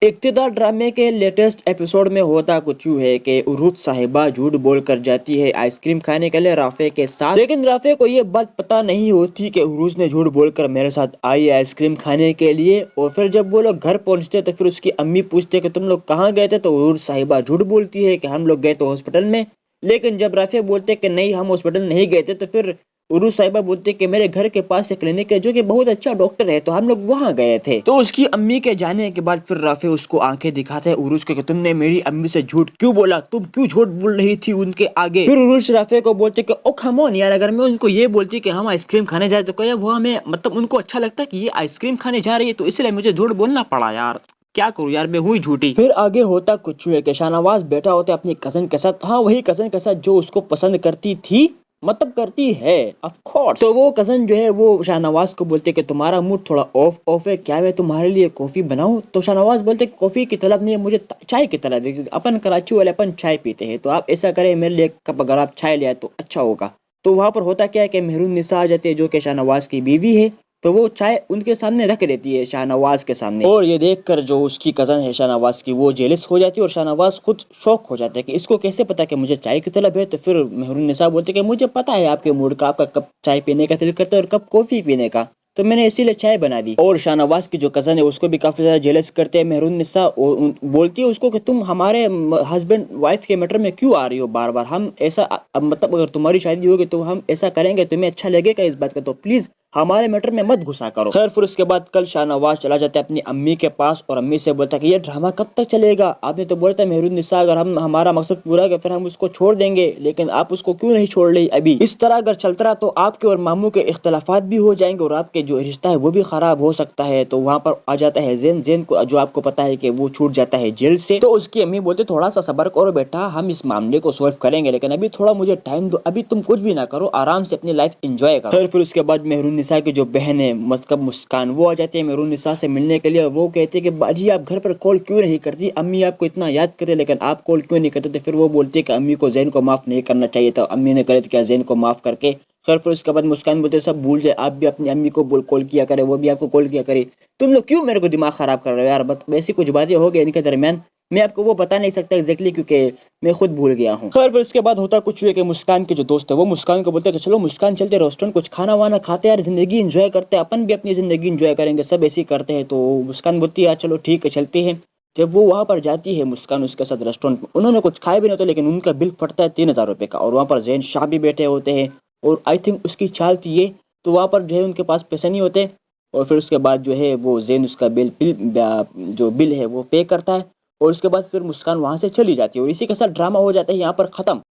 इक़्तिदार ड्रामे के latest episode में होता कुछ यूँ है कि उरुस साहिबा झूठ बोलकर जाती है आइसक्रीम खाने के लिए राफे के साथ, लेकिन राफे को ये बात पता नहीं होती कि उरुस ने झूठ बोलकर मेरे साथ आई है आइसक्रीम खाने के लिए। और फिर जब वो लोग घर पहुंचते तो फिर उसकी अम्मी पूछते कि तुम लोग कहाँ गए थे, तो उरुस साहिबा झूठ बोलती है कि हम लोग गए थे हॉस्पिटल में। लेकिन जब राफे बोलते कि नहीं हम हॉस्पिटल नहीं गए थे, तो फिर उरुस साहिबा बोलते कि मेरे घर के पास एक क्लिनिक है जो कि बहुत अच्छा डॉक्टर है, तो हम लोग वहाँ गए थे। तो उसकी अम्मी के जाने के बाद फिर राफे उसको आंखें दिखाते हैं उरुस को कि तुमने मेरी अम्मी से झूठ क्यों बोला, तुम क्यों झूठ बोल रही थी उनके आगे। फिर उरुस राफे को बोलते कि ओ कम ऑन यार, अगर मैं उनको ये बोलती कि हम आइसक्रीम खाने जाए तो क्या वो हमें मतलब उनको अच्छा लगता है कि ये आइसक्रीम खाने जा रही है, तो इसलिए मुझे झूठ बोलना पड़ा यार, क्या करूं यार, मैं हुई झूठी। फिर आगे होता कुछ है कि शाहनवाज बैठा होता है अपनी कजन के साथ, हाँ वही कजन के साथ जो उसको पसंद करती थी, मतलब करती है ऑफ कोर्स। तो वो कजन जो है वो शाहनवाज को बोलते कि तुम्हारा मूड थोड़ा ऑफ है क्या, मैं तुम्हारे लिए कॉफी बनाऊं। तो शाहनवाज बोलते कॉफी की तलब नहीं है, मुझे चाय की तलब है, क्योंकि अपन कराची वाले अपन चाय पीते हैं, तो आप ऐसा करें मेरे लिए एक कप अगर आप चाय ले आए तो अच्छा होगा। तो वहां पर होता क्या है कि मेहरून निसा आ जाती है जो कि शाहनवाज की बीवी है, तो वो चाय उनके सामने रख देती है शाहनवाज के सामने, और ये देखकर जो उसकी कजन है शाहनवाज की वो जेलस हो जाती है और शाहनवाज खुद शौक हो जाता है कि इसको कैसे पता कि मुझे चाय की तलब है। तो फिर मेहरून निसा बोलते कि मुझे पता है आपके मूड का, आपका कप चाय पीने का दिल करता है और कप कॉफी पीने का, तो मैंने इसीलिए चाय बना दी। और शाहनवाज की जो कजन है उसको भी काफी ज्यादा जेलस करते हैं मेहरून निसा, और बोलती है उसको कि तुम हमारे हस्बैंड वाइफ के मैटर में क्यों आ रही हो बार बार, हम ऐसा अब मतलब अगर तुम्हारी शादी होगी तो हम ऐसा करेंगे, तुम्हें अच्छा लगेगा इस बात का, तो प्लीज हमारे मैटर में मत घुसा करो। खैर फिर उसके बाद कल शाहनवाज चला जाता है अपनी अम्मी के पास और अम्मी से बोलता है कि ये ड्रामा कब तक चलेगा, आपने तो बोला था मेहरून निसा अगर हम हमारा मकसद पूरा है फिर हम उसको छोड़ देंगे, लेकिन आप उसको क्यों नहीं छोड़ रही अभी। इस तरह अगर चलता रहा तो आपके और मामू के इख्तलाफात भी हो जाएंगे और आपके जो रिश्ता है वो भी खराब हो सकता है। तो वहाँ पर आ जाता है जैन, जैन को जो आपको पता है कि वो छूट जाता है जेल से। तो उसकी अम्मी बोलते थोड़ा सा सब्र करो बेटा, हम इस मामले को सॉल्व करेंगे, लेकिन अभी थोड़ा मुझे टाइम दो, अभी तुम कुछ भी ना करो, आराम से अपनी लाइफ एंजॉय करो। फिर उसके बाद मेहरून निसा की जो बहन है मतलब मुस्कान, वो आ जाती है मेहरून निसा से मिलने के लिए। वो कहती है कि बाजी आप घर पर कॉल क्यों नहीं करती, अम्मी आपको इतना याद करते लेकिन आप कॉल क्यों नहीं करते। तो फिर वो बोलती है कि अम्मी को जैन को माफ नहीं करना चाहिए था, अम्मी ने गलत किया जैन को माफ करके। खैर फिर उसके बाद मुस्कान बोलते सब भूल जाए, आप भी अपनी अम्मी को बोल कॉल किया करे, वो भी आपको कॉल किया करे, तुम लोग क्यों मेरे को दिमाग खराब कर रहे हो यार। बस वैसी कुछ बातें हो गई इनके दरमियान, मैं आपको वो बता नहीं सकता एग्जैक्टली क्योंकि मैं खुद भूल गया हूँ। खैर फिर इसके बाद होता कुछ हुआ कि मुस्कान के जो दोस्त है वो मुस्कान को बोलते हैं कि चलो मुस्कान चलते रेस्टोरेंट कुछ खाना वाना खाते हैं यार, जिंदगी एंजॉय करते हैं, अपन भी अपनी जिंदगी एंजॉय करेंगे, सब ऐसे ही करते हैं। तो मुस्कान बोलती है यार चलो ठीक है चलते हैं। जब वो वहां पर जाती है मुस्कान उसके साथ रेस्टोरेंट में, उन्होंने कुछ खाया भी नहीं होता लेकिन उनका बिल फटता है 3,000 रुपए का, और वहां पर जैन शाह भी बैठे होते हैं और आई थिंक उसकी चाल थी ये, तो वहां पर जो है उनके पास पैसे नहीं होते। और फिर उसके बाद जो है वो जैन उसका जो बिल है वो पे करता है, और उसके बाद फिर मुस्कान वहां से चली जाती है और इसी के साथ ड्रामा हो जाता है यहाँ पर खत्म।